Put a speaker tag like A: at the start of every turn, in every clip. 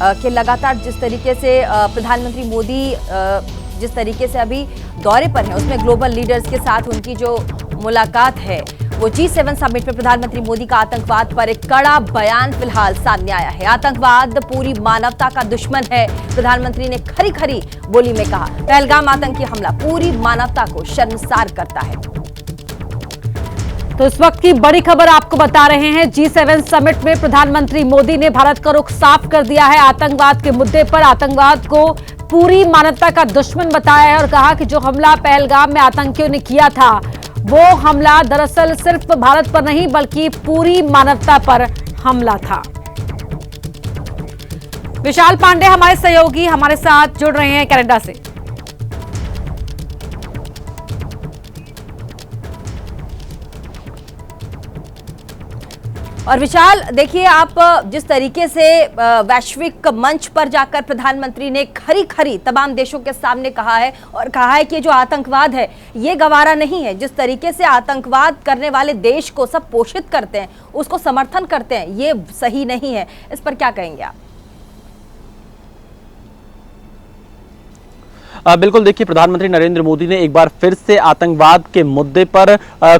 A: कि लगातार जिस तरीके से प्रधानमंत्री मोदी जिस तरीके से अभी दौरे पर हैं, उसमें ग्लोबल लीडर्स के साथ उनकी जो मुलाकात है, वो G7 समिट में प्रधानमंत्री मोदी का आतंकवाद पर एक कड़ा बयान फिलहाल सामने आया है। आतंकवाद पूरी मानवता का दुश्मन है, प्रधानमंत्री ने खरी खरी बोली में कहा। पहलगाम आतंकी हमला पूरी मानवता को शर्मसार करता है।
B: तो इस वक्त की बड़ी खबर आपको बता रहे हैं। G7 समिट में प्रधानमंत्री मोदी ने भारत का रुख साफ कर दिया है। आतंकवाद के मुद्दे पर आतंकवाद को पूरी मानवता का दुश्मन बताया है और कहा कि जो हमला पहलगाम में आतंकियों ने किया था, वो हमला दरअसल सिर्फ भारत पर नहीं बल्कि पूरी मानवता पर हमला था। विशाल पांडे हमारे सहयोगी हमारे साथ जुड़ रहे हैं कनाडा से।
A: और विशाल, देखिए आप जिस तरीके से वैश्विक मंच पर जाकर प्रधानमंत्री ने खरी खरी तमाम देशों के सामने कहा है और कहा है कि जो आतंकवाद है ये गवारा नहीं है। जिस तरीके से आतंकवाद करने वाले देश को सब पोषित करते हैं, उसको समर्थन करते हैं, ये सही नहीं है। इस पर क्या कहेंगे आप?
C: बिल्कुल, देखिए प्रधानमंत्री नरेंद्र मोदी ने एक बार फिर से आतंकवाद के मुद्दे पर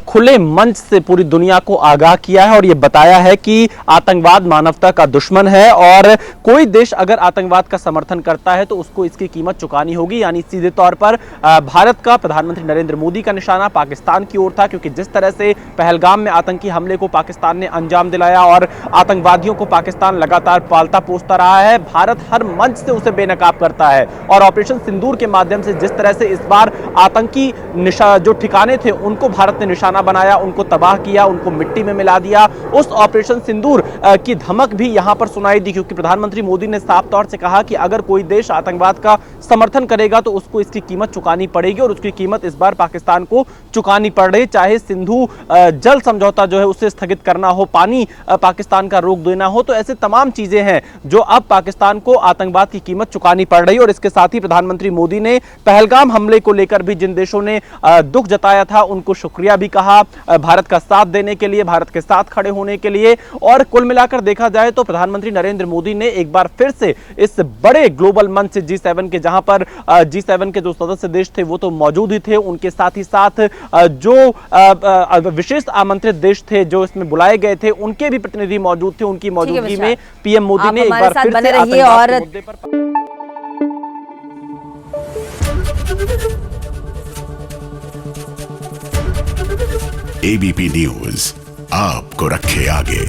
C: खुले मंच से पूरी दुनिया को आगाह किया है और ये बताया है कि आतंकवाद मानवता का दुश्मन है और कोई देश अगर आतंकवाद का समर्थन करता है तो उसको इसकी कीमत चुकानी होगी। यानी सीधे तौर पर भारत का, प्रधानमंत्री नरेंद्र मोदी का निशाना पाकिस्तान की ओर था, क्योंकि जिस तरह से पहलगाम में आतंकी हमले को पाकिस्तान ने अंजाम दिलाया और आतंकवादियों को पाकिस्तान लगातार पालता पोसता रहा है, भारत हर मंच से उसे बेनकाब करता है। और ऑपरेशन सिंदूर के माध्यम से जिस तरह से इस बार आतंकी जो ठिकाने थे उनको भारत ने निशाना बनाया, उनको तबाह किया, उनको मिट्टी में मिला दिया, उस ऑपरेशन सिंदूर की धमक भी यहां पर सुनाई दी। क्योंकि प्रधानमंत्री मोदी ने साफ तौर से कहा कि अगर कोई देश आतंकवाद का समर्थन करेगा तो उसको इसकी कीमत चुकानी पड़ेगी और उसकी कीमत इस बार पाकिस्तान को चुकानी पड़ रही। चाहे सिंधु जल समझौता जो है उसे स्थगित करना हो, पानी पाकिस्तान का रोक देना हो, तो ऐसे तमाम चीजें हैं जो अब पाकिस्तान को आतंकवाद की कीमत चुकानी पड़ रही है। और इसके साथ ही प्रधानमंत्री मोदी ने पहलगाम हमले को लेकर भी जिन देशों ने दुख जताया था उनको शुक्रिया भी कहा, भारत का साथ देने के लिए, भारत के साथ खड़े होने के लिए। और कुल मिलाकर देखा जाए तो प्रधानमंत्री नरेंद्र मोदी ने एक बार फिर से इस बड़े ग्लोबल मंच G7 के, जहां पर G7 के जो सदस्य देश थे वो तो मौजूद ही थे, उनके साथ ही साथ जो विशेष आमंत्रित देश थे जो इसमें बुलाए गए थे उनके भी प्रतिनिधि मौजूद थे। उनकी मौजूदगी में पीएम मोदी ने एक बार फिर से आतंकवाद के मुद्दे पर
D: ABP न्यूज आपको रखे आगे।